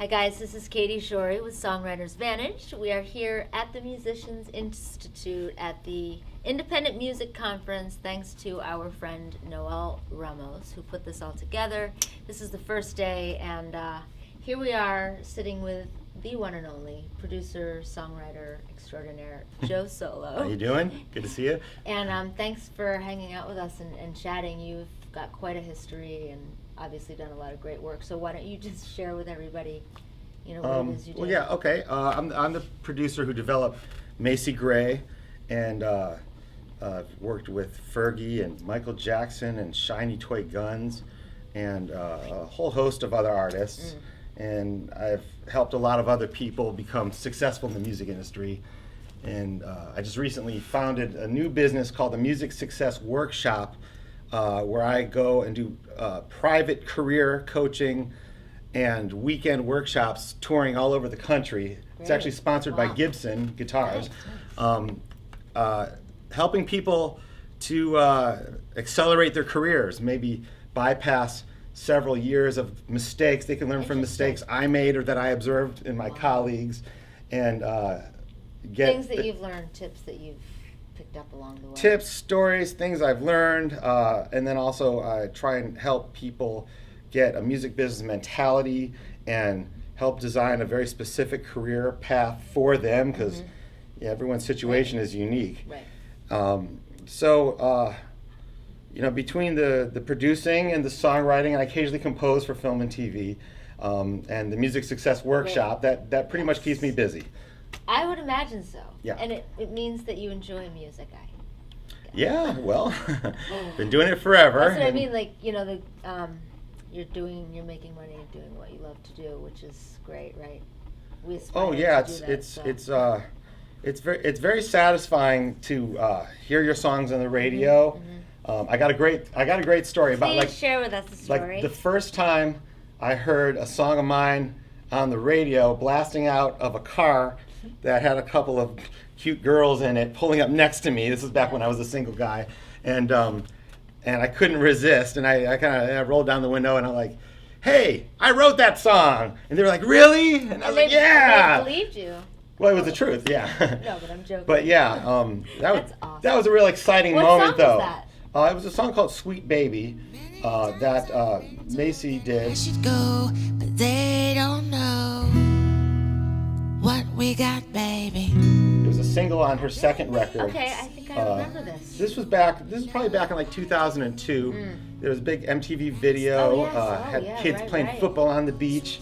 Hi guys, this is Katie Shorey with Songwriters Vantage. We are here at the Musicians Institute at the Independent Music Conference thanks to our friend Noel Ramos who put this all together. This is the first day and here we are sitting with the one and only producer, songwriter extraordinaire, Joe Solo. How you doing? Good to see you. And thanks for hanging out with us and chatting. You've got quite a history and obviously done a lot of great work. So why don't you just share with everybody, what it is you do? Well, yeah, okay. I'm the producer who developed Macy Gray and worked with Fergie and Michael Jackson and Shiny Toy Guns and a whole host of other artists. And I've helped a lot of other people become successful in the music industry. And I just recently founded a new business called the Music Success Workshop, where I go and do private career coaching and weekend workshops touring all over the country. Great. It's actually sponsored by Gibson Guitars, helping people to accelerate their careers, maybe bypass several years of mistakes. They can learn from mistakes I made or that I observed in my colleagues, and get things that you've learned, tips that you've picked up along the way. Tips, stories, things I've learned, and then also I try and help people get a music business mentality and help design a very specific career path for them, because everyone's situation is unique. Right. Between the producing and the songwriting, and I occasionally compose for film and TV, and the Music Success Workshop, that pretty much keeps me busy. I would imagine so. Yeah. And it means that you enjoy music, Yeah, well, been doing it forever. That's what I mean, you're making money and doing what you love to do, which is great, right? We aspire to do that, it's very satisfying to hear your songs on the radio. I got a great story about Please share with us the story. Like the first time I heard a song of mine on the radio blasting out of a car that had a couple of cute girls in it pulling up next to me. This was back when I was a single guy, and I couldn't resist, and I rolled down the window and I'm like, "Hey, I wrote that song," and they were like, "Really?" And I was like, "Yeah." They believed you. Well, it was the truth, yeah. No, but I'm joking. But yeah, That's awesome. That was a real exciting What moment, song though. Was that? It was a song called "Sweet Baby" that Macy did. I should go, but they don't know what we got, baby. It was a single on her second record. Okay, I think I remember this. This was probably back in like 2002. There was a big MTV video. Had kids playing football on the beach.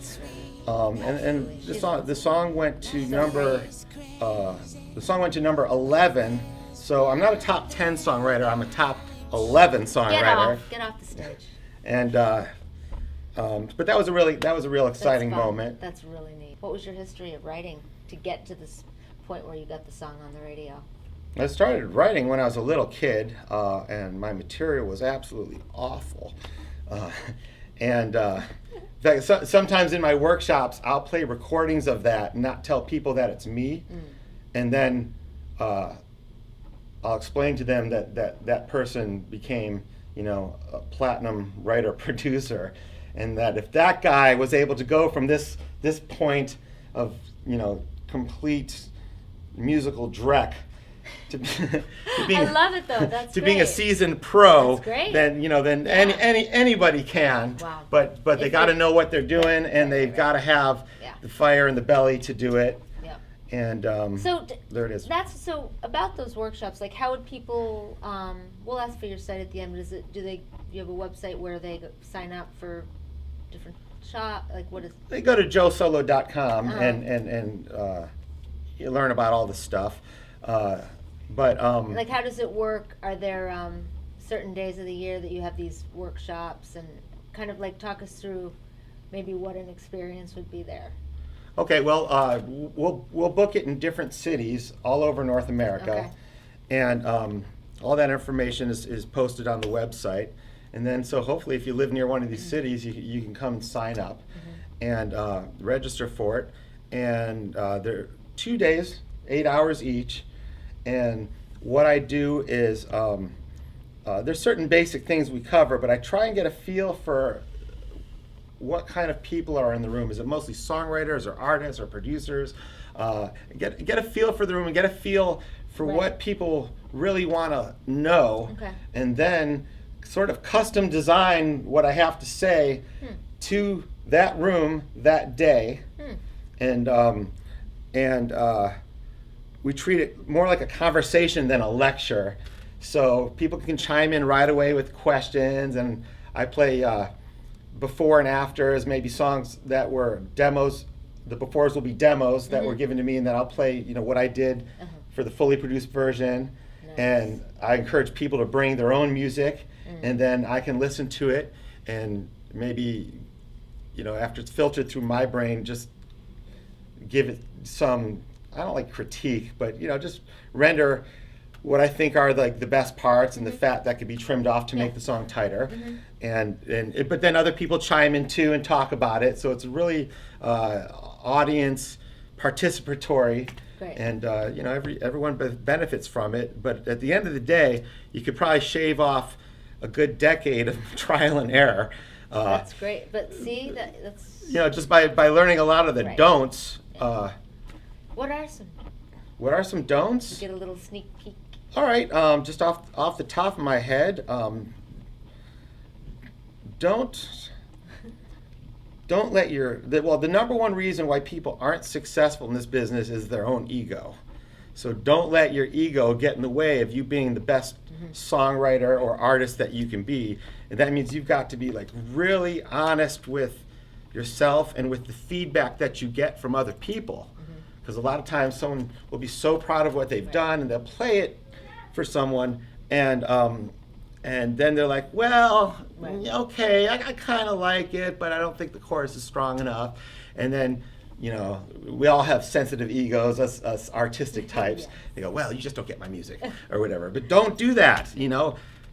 And the song went to number 11. So I'm not a top 10 songwriter. I'm a top 11 songwriter. Get off the stage. And but that was a real exciting moment. That's really neat. What was your history of writing to get to this point where you got the song on the radio? I started writing when I was a little kid, and my material was absolutely awful. In fact, sometimes in my workshops, I'll play recordings of that and not tell people that it's me, and then I'll explain to them that person became, a platinum writer-producer, and that if that guy was able to go from this point of, complete musical dreck to being, I love it though. That's being a seasoned pro, That's great. then anybody can. Wow. But they got to know what they're doing, and they've got to have the fire in the belly to do it. Yeah. And there it is. So about those workshops, like how would people? We'll ask for your site at the end. Do you have a website where they sign up for different shop? Like what is? They go to joesolo.com and you learn about all this stuff. Like how does it work? Are there certain days of the year that you have these workshops, and kind of like talk us through maybe what an experience would be there? Okay, well, we'll book it in different cities all over North America, and all that information is posted on the website. And then, so hopefully, if you live near one of these cities, you can come and sign up and register for it. And they're 2 days, 8 hours each. And what I do is there's certain basic things we cover, but I try and get a feel for what kind of people are in the room. Is it mostly songwriters or artists or producers? Get a feel for the room and get a feel for what people really want to know, and then sort of custom design what I have to say to that room that day, and we treat it more like a conversation than a lecture, so people can chime in right away with questions, and I play before and afters, maybe songs that were demos. The befores will be demos that were given to me, and then I'll play, what I did for the fully produced version. Nice. And I encourage people to bring their own music, and then I can listen to it, and maybe, after it's filtered through my brain, just give it some, I don't like critique, but just render what I think are like the best parts and the fat that could be trimmed off to make the song tighter. But then other people chime in too and talk about it, so it's really audience participatory. Great. And everyone benefits from it. But at the end of the day, you could probably shave off a good decade of trial and error. That's great. But see, that's just by learning a lot of the don'ts. What are some? What are some don'ts? Get a little sneak peek. All right, just off the top of my head, don't let the number one reason why people aren't successful in this business is their own ego. So don't let your ego get in the way of you being the best songwriter or artist that you can be. And that means you've got to be like really honest with yourself and with the feedback that you get from other people. Because a lot of times someone will be so proud of what they've done, and they'll play it for someone, and then they're like, well, okay, I kind of like it, but I don't think the chorus is strong enough. And then, we all have sensitive egos, us artistic types. They go, well, you just don't get my music, or whatever. But don't do that,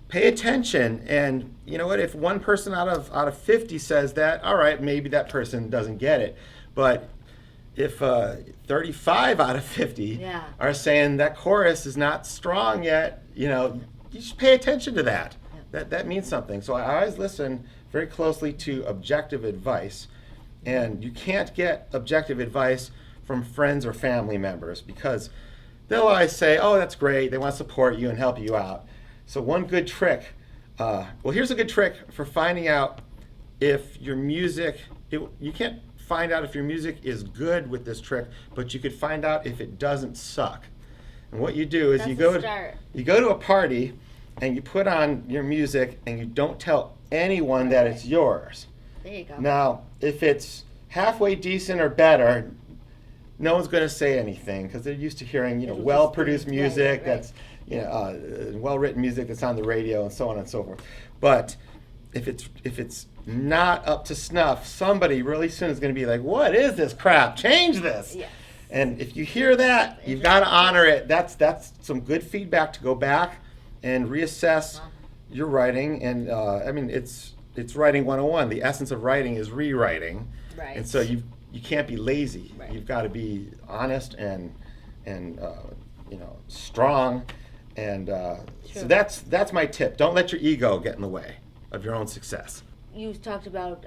Pay attention, and you know what? If one person out of 50 says that, all right, maybe that person doesn't get it. But if 35 out of 50 are saying that chorus is not strong yet, you should pay attention to that. That means something. So I always listen very closely to objective advice, and you can't get objective advice from friends or family members, because they'll always say, oh, that's great, they want to support you and help you out. So one good trick, here's a good trick for finding out if your music, you can't find out if your music is good with this trick, but you could find out if it doesn't suck. And what you do is you go to a party and you put on your music and you don't tell anyone that it's yours. There you go. Now, if it's halfway decent or better, no one's going to say anything, because they're used to hearing, well-produced music that's, well-written music that's on the radio and so on and so forth. But if it's not up to snuff, somebody really soon is going to be like, what is this crap? Change this. Yes. And if you hear that, you've got to honor it. That's some good feedback to go back and reassess your writing. And it's writing 101. The essence of writing is rewriting. Right. And so you can't be lazy. Right. You've got to be honest and strong. And so that's my tip. Don't let your ego get in the way of your own success. You talked about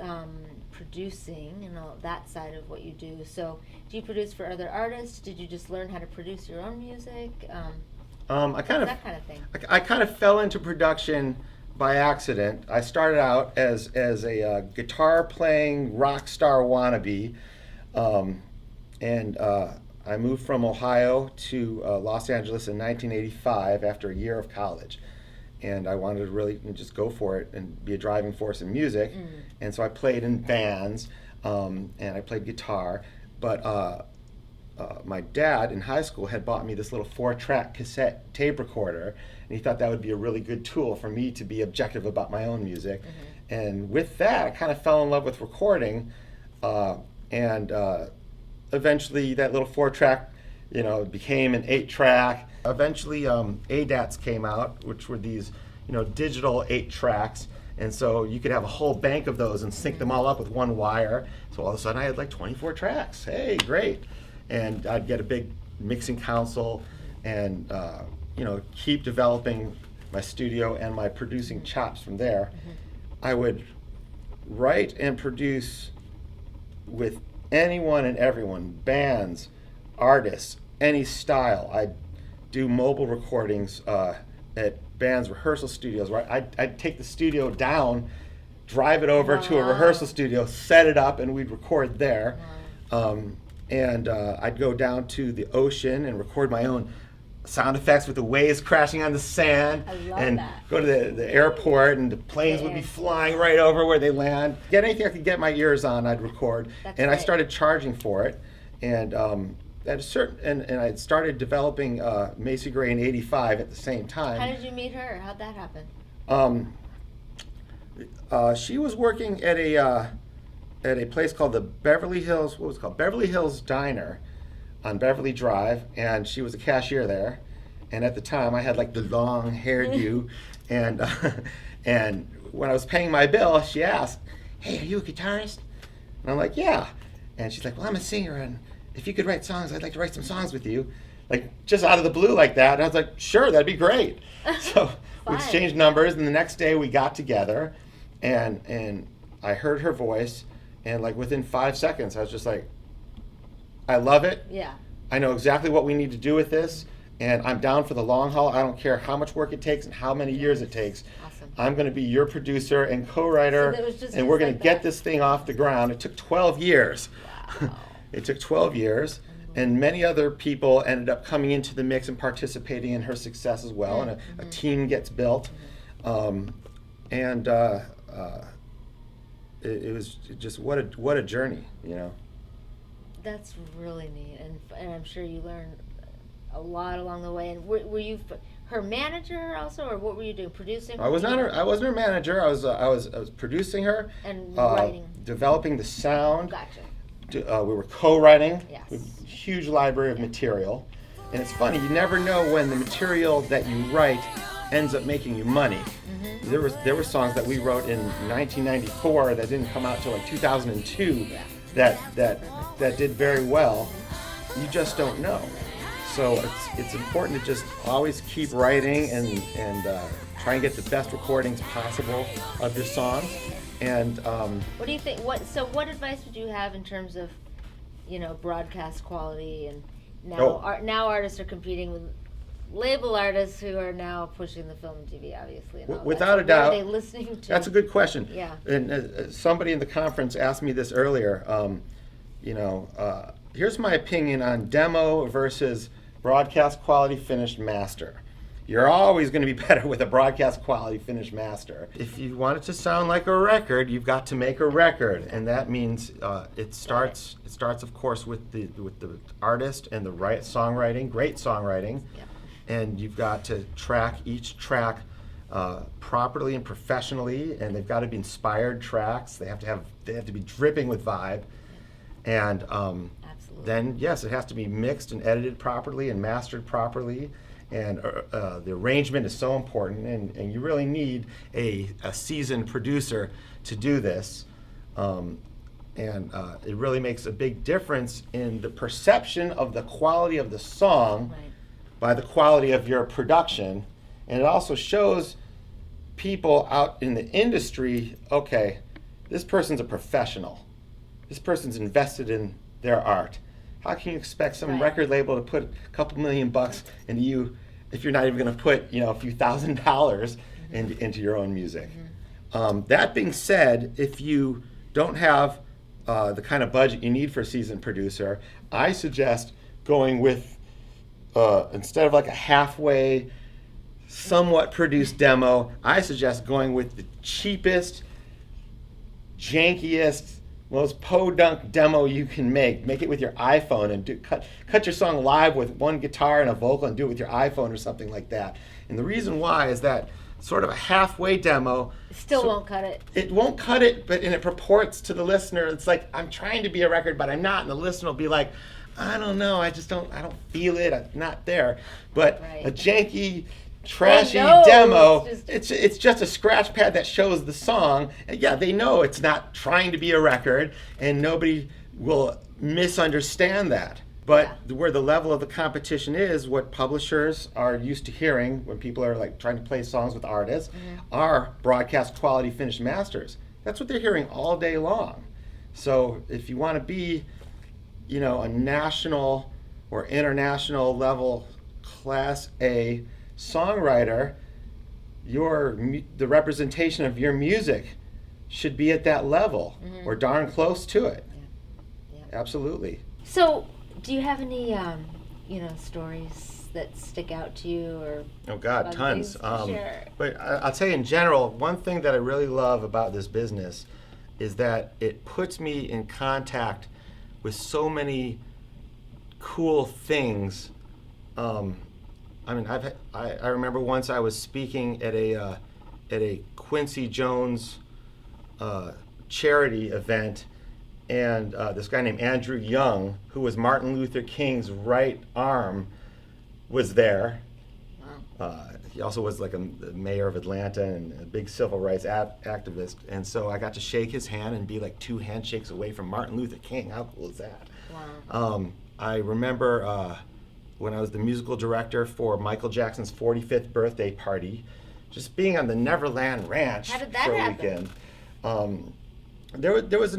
producing and all that side of what you do. So do you produce for other artists? Did you just learn how to produce your own music? That kind of thing. I kind of fell into production by accident. I started out as a guitar playing rock star wannabe, and I moved from Ohio to Los Angeles in 1985 after a year of college. And I wanted to really just go for it and be a driving force in music. And so I played in bands, and I played guitar. But my dad in high school had bought me this little 4-track cassette tape recorder, and he thought that would be a really good tool for me to be objective about my own music. And with that, I kind of fell in love with recording, and eventually that little 4-track became an 8-track. Eventually, ADATs came out, which were these, digital 8 tracks. And so you could have a whole bank of those and sync them all up with one wire. So all of a sudden I had like 24 tracks. Hey, great. And I'd get a big mixing console and, keep developing my studio and my producing chops from there. I would write and produce with anyone and everyone, bands, artists, any style. I do mobile recordings at bands' rehearsal studios, where I'd take the studio down, drive it over to a rehearsal studio, set it up, and we'd record there. And I'd go down to the ocean and record my own sound effects with the waves crashing on the sand. I love and that. go to the airport, and the planes would be flying right over where they land. Get anything I could get my ears on, I'd record. That's and I great. started charging for it. And at a certain and I started developing Macy Gray in '85 at the same time. How did you meet her? How'd that happen? She was working at a place called the Beverly Hills. What was it called? Beverly Hills Diner on Beverly Drive, and she was a cashier there. And at the time, I had like the long hairdo, and when I was paying my bill, she asked, "Hey, are you a guitarist?" And I'm like, "Yeah." And she's like, "Well, I'm a singer, and if you could write songs, I'd like to write some songs with you." Like, just out of the blue like that. And I was like, "Sure, that'd be great." So we Fun. exchanged numbers, and the next day we got together, and I heard her voice, and like within 5 seconds, I was just like, "I love it. Yeah. I know exactly what we need to do with this, and I'm down for the long haul. I don't care how much work it takes and how many years it takes. Awesome. I'm going to be your producer and co-writer, So that was just and we're going like to get that. this thing off the ground." It took 12 years. Wow. It took 12 years, and many other people ended up coming into the mix and participating in her success as well, and a team gets built. It was just what a journey, you know. That's really neat, and I'm sure you learned a lot along the way. And were you her manager also, or what were you doing? Producing? I was not her. I wasn't her manager. I was producing her And writing. developing the sound. Gotcha. We were co-writing. Yes. With a huge library of material, and it's funny. You never know when the material that you write ends up making you money. There were songs that we wrote in 1994 that didn't come out till like 2002 that did very well. You just don't know. So it's important to just always keep writing and try and get the best recordings possible of your songs. And What do you think? What advice would you have in terms of, broadcast quality? And now artists are competing with label artists who are now pushing the film and TV, obviously. And all that. Without a So doubt. what are they listening to? that's a good question. Yeah. And somebody in the conference asked me this earlier. Here's my opinion on demo versus broadcast quality finished master. You're always going to be better with a broadcast quality finished master. If you want it to sound like a record, you've got to make a record, and that means it starts of course with the artist and the songwriting, great songwriting. Yeah. And you've got to track each track properly and professionally, and they've got to be inspired tracks. They have to be dripping with vibe, and Absolutely. then yes, it has to be mixed and edited properly and mastered properly, and the arrangement is so important, and you really need a seasoned producer to do this, and it really makes a big difference in the perception of the quality of the song. Right. By the quality of your production, and it also shows people out in the industry, okay, this person's a professional. This person's invested in their art. How can you expect some Right. record label to put a couple $1,000,000 into you if you're not even going to put a few $1,000s into your own music? That being said, if you don't have the kind of budget you need for a seasoned producer, I suggest going with instead of like a halfway, somewhat produced demo, I suggest going with the cheapest, jankiest, most podunk demo you can make. Make it with your iPhone and cut your song live with one guitar and a vocal and do it with your iPhone or something like that. And the reason why is that sort of a halfway demo Still won't cut it. It won't cut it, and it purports to the listener. It's like, I'm trying to be a record, but I'm not. And the listener will be like, I don't know, I don't feel it, I'm not there. But Right. a janky, trashy know, demo, it's it's just a scratch pad that shows the song. And yeah, they know it's not trying to be a record, and nobody will misunderstand that. But where the level of the competition is, what publishers are used to hearing when people are like trying to play songs with artists, are broadcast quality finished masters. That's what they're hearing all day long. So if you want to be, a national or international level Class A songwriter, the representation of your music should be at that level or darn close to it. Yeah. Absolutely. So, do you have any, stories that stick out to you, or? Oh God, fun tons. things to share? But I'll tell you in general, one thing that I really love about this business is that it puts me in contact with so many cool things. I remember once I was speaking at a Quincy Jones charity event, and this guy named Andrew Young, who was Martin Luther King's right arm, was there. Wow. He also was like the mayor of Atlanta and a big civil rights activist. And so I got to shake his hand and be like 2 handshakes away from Martin Luther King. How cool is that? Wow. I remember when I was the musical director for Michael Jackson's 45th birthday party, just being on the Neverland Ranch How did that for a happen? weekend. There was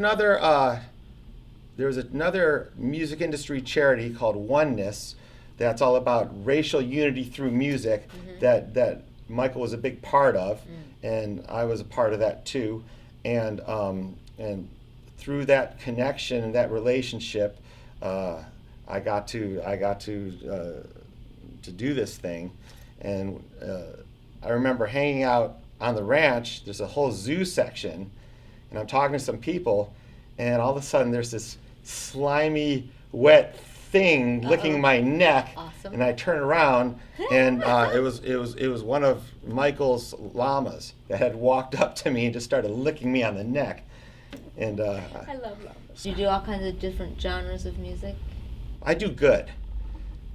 another music industry charity called Oneness that's all about racial unity through music that Michael was a big part of, and I was a part of that too. And through that connection and that relationship, I got to do this thing. And I remember hanging out on the ranch. There's a whole zoo section, and I'm talking to some people, and all of a sudden there's this slimy, wet thing licking my neck. Awesome. And I turn around, and it was one of Michael's llamas that had walked up to me and just started licking me on the neck. And I love llamas. You do all kinds of different genres of music? I do good.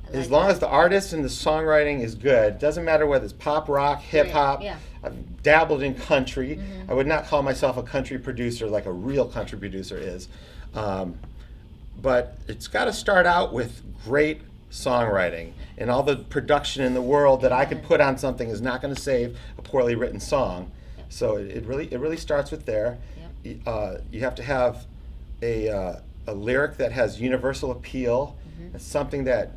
I As like long that. as the artist and the songwriting is good, doesn't matter whether it's pop, rock, hip hop. Yeah. I've dabbled in country. I would not call myself a country producer like a real country producer is. But it's got to start out with great songwriting, and all the production in the world that I could put on something is not going to save a poorly written song. So it really starts with there. You have to have a lyric that has universal appeal. It's something that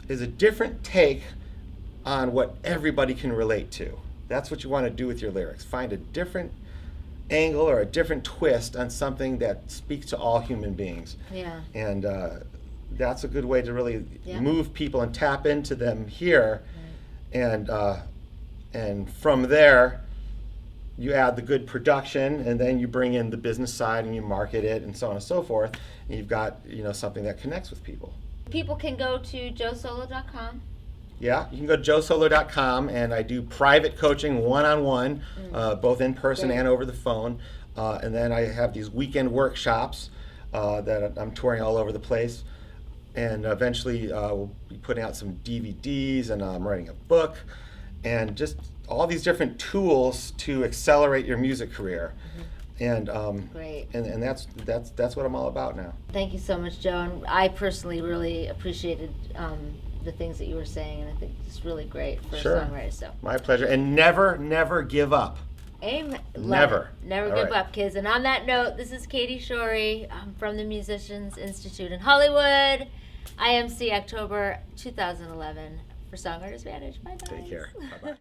is a different take on what everybody can relate to. That's what you want to do with your lyrics. Find a different angle or a different twist on something that speaks to all human beings. Yeah. And that's a good way to really Yeah. move people and tap into them here. And from there, you add the good production, and then you bring in the business side and you market it and so on and so forth. And you've got something that connects with people. People can go to joesolo.com. Yeah, you can go to joesolo.com, and I do private coaching one-on-one, both in person Great. and over the phone. And then I have these weekend workshops that I'm touring all over the place. And eventually we'll be putting out some DVDs, and I'm writing a book, and just all these different tools to accelerate your music career. And Great. and that's what I'm all about now. Thank you so much, Joe. And I personally really appreciated the things that you were saying, and I think it's really great for Sure. a songwriter. So, My pleasure. And never give up. amen. Never. Never All give right. up, kids. And on that note, this is Katie Shorey from the Musicians Institute in Hollywood. IMC October 2011 for Songwriters Vantage. Bye-bye. Take care. Bye-bye.